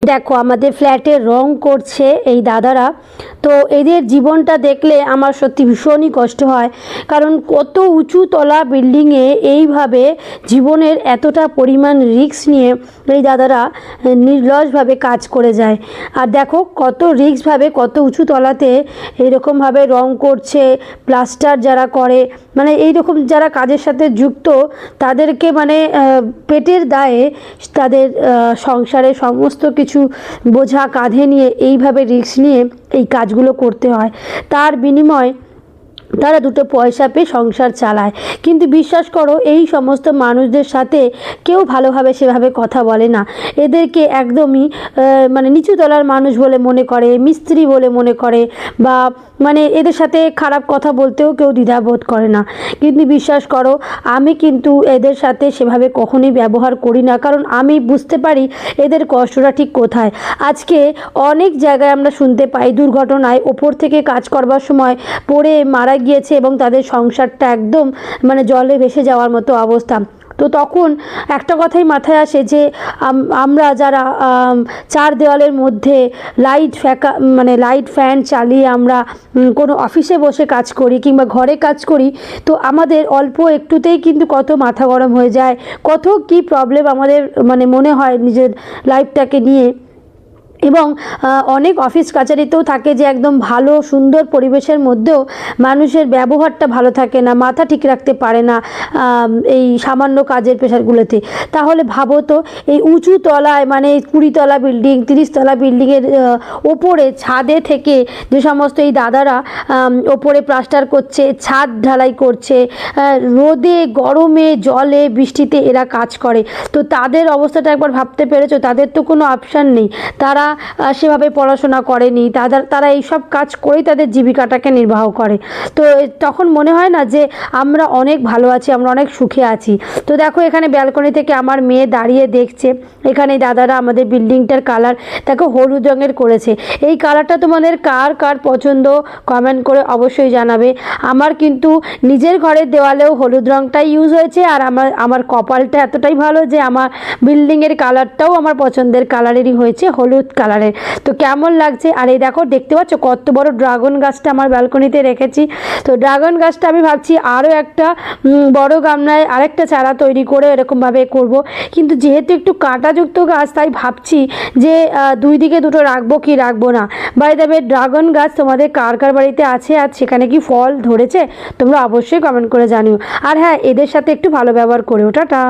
দেখো আমাদের ফ্ল্যাটে রং করছে এই দাদারা। তো এদের জীবনটা দেখলে আমার সত্যি ভীষণই কষ্ট হয়, কারণ কত উঁচু তলা বিল্ডিংয়ে এইভাবে জীবনের এতটা পরিমাণ রিস্ক নিয়ে এই দাদারা নির্লসভাবে কাজ করে যায়। আর দেখো কত রিস্কভাবে কত উঁচু তলাতে এরকমভাবে রং করছে, প্লাস্টার যারা করে, মানে এইরকম যারা কাজের সাথে যুক্ত তাদেরকে মানে পেটের দায়ে তাদের সংসারে সমস্ত কিছু বোঝা কাঁধে নিয়ে এইভাবে রিস্ক নিয়ে এই কাজগুলো করতে হয়। তার বিনিময়ে তারা দুটো পয়সা পেয়ে সংসার চালায়। কিন্তু বিশ্বাস করো এই সমস্ত মানুষদের সাথে কেউ ভালোভাবে সেভাবে কথা বলে না। এদেরকে একদমই মানে নিচু তলার মানুষ বলে মনে করে, মিস্ত্রি বলে মনে করে, বা মানে এদের সাথে খারাপ কথা বলতেও কেউ দ্বিধাবোধ করে না। কিন্তু বিশ্বাস করো আমি কিন্তু এদের সাথে সেভাবে কখনোই ব্যবহার করি না, কারণ আমি বুঝতে পারি এদের কষ্টটা ঠিক কোথায়। আজকে অনেক জায়গায় আমরা শুনতে পাই দুর্ঘটনায় ওপর থেকে কাজ করবার সময় পড়ে মারা গিয়েছে এবং তাদের সংসারটা একদম মানে জলে ভেসে যাওয়ার মতো অবস্থা। তো তখন একটা কথাই মাথায় আসে যে আমরা যারা চার দেওয়ালের মধ্যে লাইট ফ্যান চালিয়ে আমরা কোনো অফিসে বসে কাজ করি কিংবা ঘরে কাজ করি, তো আমাদের অল্প একটুতেই কিন্তু কত মাথা গরম হয়ে যায়, কত কি প্রবলেম আমাদের মানে মনে হয় নিজের লাইফটাকে নিয়ে। এবং অনেক অফিস কাছারিতেও থাকে যে একদম ভালো সুন্দর পরিবেশের মধ্যেও মানুষের ব্যবহারটা ভালো থাকে না, মাথা ঠিক রাখতে পারে না এই সামান্য কাজের প্রেশারগুলোতে। তাহলে ভাবো তো এই উঁচু তলায় মানে 20 তলা বিল্ডিং 30 তলা বিল্ডিংয়ের ওপরে ছাদে থেকে যে সমস্ত এই দাদারা ওপরে প্লাস্টার করছে, ছাদ ঢালাই করছে, রোদে গরমে জলে বৃষ্টিতে এরা কাজ করে, তো তাদের অবস্থাটা একবার ভাবতে পেরেছো? তাদের তো কোনো অপশান নেই, তারা সেভাবে পড়াশোনা করেনি, তারা এইসব কাজ করেই তাদের জীবিকাটাকে নির্বাহ করে। তো তখন মনে হয় না যে আমরা অনেক ভালো আছি, আমরা অনেক সুখে আছি। তো দেখো এখানে ব্যালকনি থেকে আমার মেয়ে দাঁড়িয়ে দেখছে, এখানে দাদারা আমাদের বিল্ডিংটার কালার দেখো হলুদ রঙের করেছে। এই কালারটা তোমাদের কার কার পছন্দ কমেন্ট করে অবশ্যই জানাবে। আমার কিন্তু নিজের ঘরের দেওয়ালেও হলুদ রঙটাই ইউজ হয়েছে, আর আমার কপালটা এতটাই ভালো যে আমার বিল্ডিংয়ের কালারটাও আমার পছন্দের কালারেরই হয়েছে, হলুদ কালারের। তো কেমন লাগছে? আর এই দেখো দেখতে পাচ্ছ কত বড় ড্রাগন গাছটা আমার ব্যালকনিতে রেখেছি। তো ড্রাগন গাছটা আমি ভাবছি আরও একটা বড় গামলায় আরেকটা চারা তৈরি করে এরকমভাবে করব, কিন্তু যেহেতু একটু কাঁটাযুক্ত গাছ তাই ভাবছি যে দুই দিকে দুটো রাখবো কি রাখবো না। বাই দ্য ওয়ে ড্রাগন গাছ তোমাদের কার কার বাড়িতে আছে আর সেখানে কি ফল ধরেছে তোমরা অবশ্যই কমেন্ট করে জানিও। আর হ্যাঁ, এদের সাথে একটু ভালো ব্যবহার করে। টাটা।